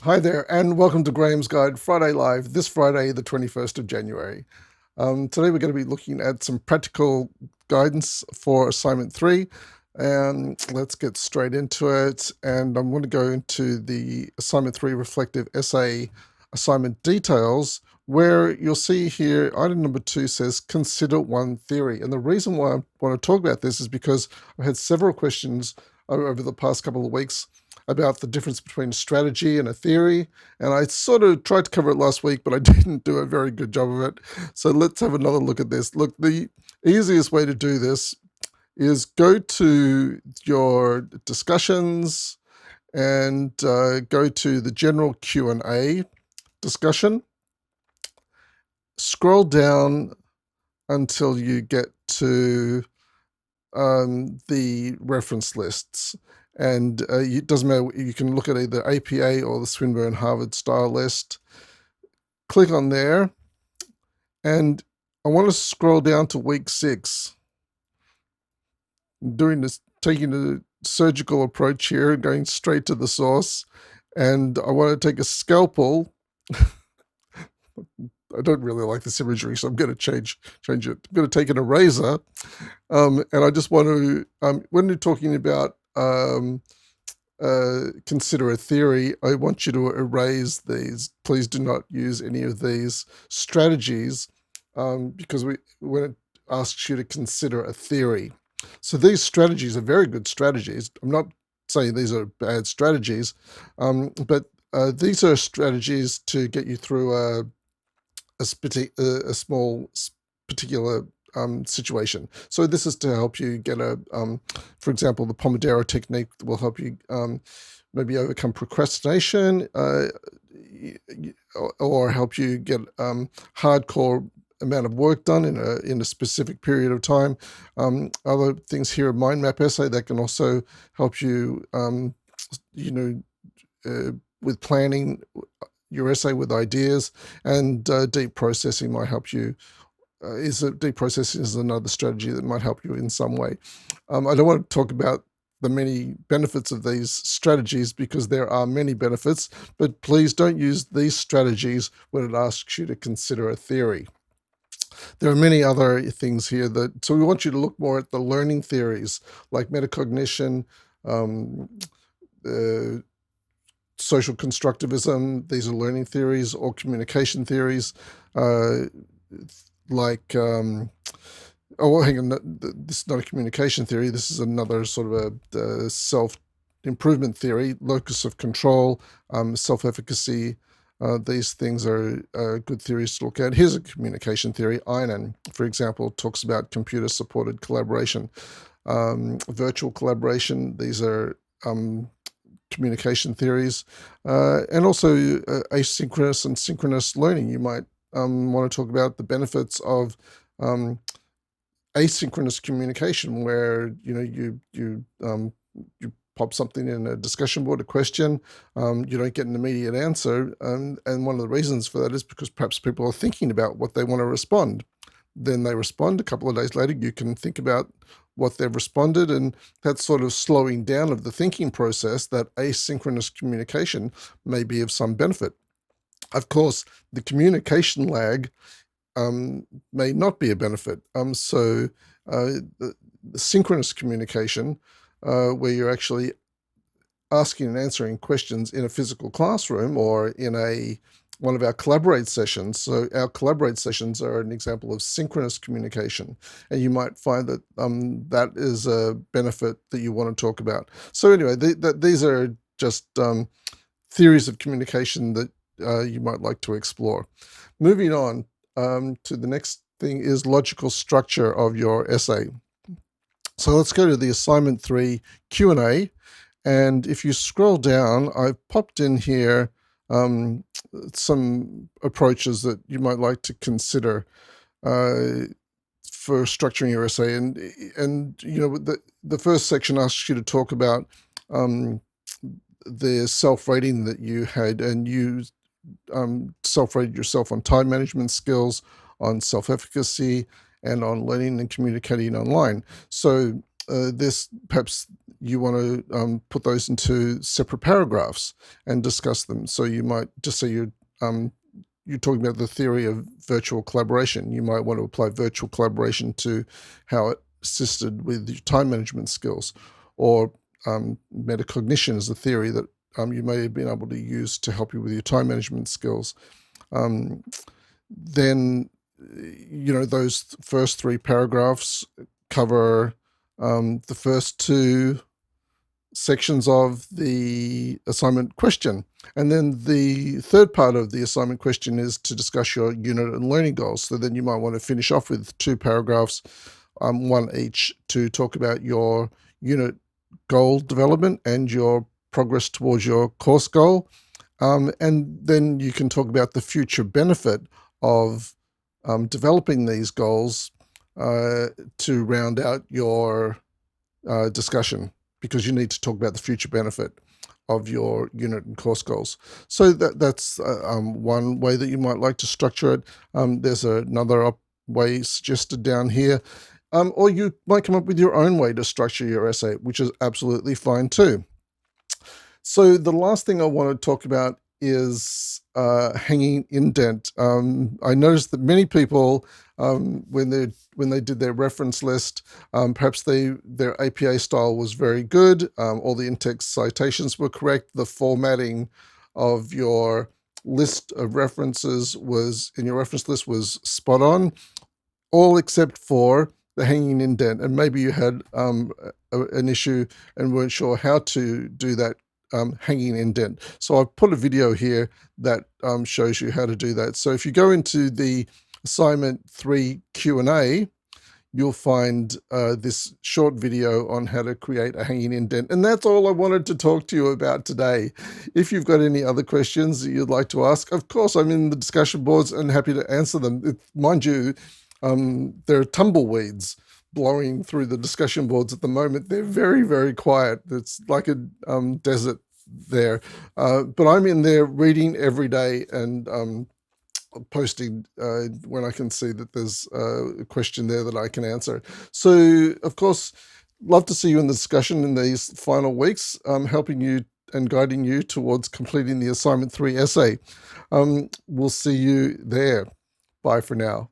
Hi there, and welcome to Graham's Guide Friday Live, this Friday, the 21st of January. Today we're going to be looking at some practical guidance for Assignment 3, and let's get straight into it. And I'm going to go into the Assignment 3 Reflective Essay Assignment Details, where you'll see here, item number 2 says, consider one theory. And the reason why I want to talk about this is because I've had several questions over the past couple of weeks about the difference between a strategy and a theory. And I sort of tried to cover it last week, but I didn't do a very good job of it. So let's have another look at this. Look, the easiest way to do this is go to your discussions and go to the general Q&A discussion. Scroll down until you get to the reference lists. And it doesn't matter, you can look at either APA or the Swinburne Harvard style list. Click on there, and I want to scroll down to week 6. Doing this, taking a surgical approach here, going straight to the source, and I want to take a scalpel. I don't really like this imagery, so I'm going to change it. I'm going to take an eraser, and I just want to, when you're talking about consider a theory, I want you to erase these. Please do not use any of these strategies because when it asks you to consider a theory. So these strategies are very good strategies. I'm not saying these are bad strategies, but these are strategies to get you through a small particular situation. So this is to help you get for example, the Pomodoro technique will help you maybe overcome procrastination or help you get hardcore amount of work done in a specific period of time. Other things here, a mind map essay that can also help you, with planning your essay with ideas, and deep processing might help you. Deep processing is another strategy that might help you in some way. I don't want to talk about the many benefits of these strategies because there are many benefits, but please don't use these strategies when it asks you to consider a theory. There are many other things here so we want you to look more at the learning theories like metacognition, uh, social constructivism. These are learning theories, or communication theories, like hang on, this is not a communication theory. This is another sort of a self-improvement theory, locus of control, self-efficacy. These things are good theories to look at. Here's a communication theory. Einen, for example, talks about computer-supported collaboration, virtual collaboration. These are communication theories, and also asynchronous and synchronous learning. You might want to talk about the benefits of asynchronous communication, where you pop something in a discussion board, a question, you don't get an immediate answer, and one of the reasons for that is because perhaps people are thinking about what they want to respond. Then they respond. A couple of days later, you can think about what they've responded, and that sort of slowing down of the thinking process, that asynchronous communication, may be of some benefit. Of course, the communication lag may not be a benefit. So the synchronous communication, where you're actually asking and answering questions in a physical classroom or in one of our collaborate sessions. So our collaborate sessions are an example of synchronous communication, and you might find that that is a benefit that you want to talk about. So anyway, these are just theories of communication that you might like to explore. Moving on to the next thing is logical structure of your essay. So let's go to the assignment 3 Q&A. And if you scroll down, I've popped in here some approaches that you might like to consider for structuring your essay. And the first section asks you to talk about the self-rating that you had, and you self-rated yourself on time management skills, on self-efficacy, and on learning and communicating online. So this perhaps you want to put those into separate paragraphs and discuss them. So you might just say you're talking about the theory of virtual collaboration. You might want to apply virtual collaboration to how it assisted with your time management skills, or metacognition is a theory that you may have been able to use to help you with your time management skills. Then, those first three paragraphs cover the first two sections of the assignment question. And then the third part of the assignment question is to discuss your unit and learning goals. So then you might want to finish off with two paragraphs, one each, to talk about your unit goal development and your progress towards your course goal. And then you can talk about the future benefit of developing these goals to round out your discussion, because you need to talk about the future benefit of your unit and course goals. So that's one way that you might like to structure it. There's another way suggested down here. Or you might come up with your own way to structure your essay, which is absolutely fine too. So the last thing I want to talk about is hanging indent. I noticed that many people, when they did their reference list, perhaps their APA style was very good. All the in-text citations were correct. The formatting of your list of references in your reference list was spot on, all except for the hanging indent. And maybe you had an issue and weren't sure how to do that hanging indent. So I've put a video here that shows you how to do that. So if you go into the assignment 3 Q&A, you'll find this short video on how to create a hanging indent. And that's all I wanted to talk to you about today. If you've got any other questions that you'd like to ask, of course, I'm in the discussion boards and happy to answer them. Mind you, there are tumbleweeds blowing through the discussion boards at the moment. They're very, very quiet. It's like a desert there. But I'm in there reading every day and posting when I can see that there's a question there that I can answer. So, of course, love to see you in the discussion in these final weeks, helping you and guiding you towards completing the Assignment 3 essay. We'll see you there. Bye for now.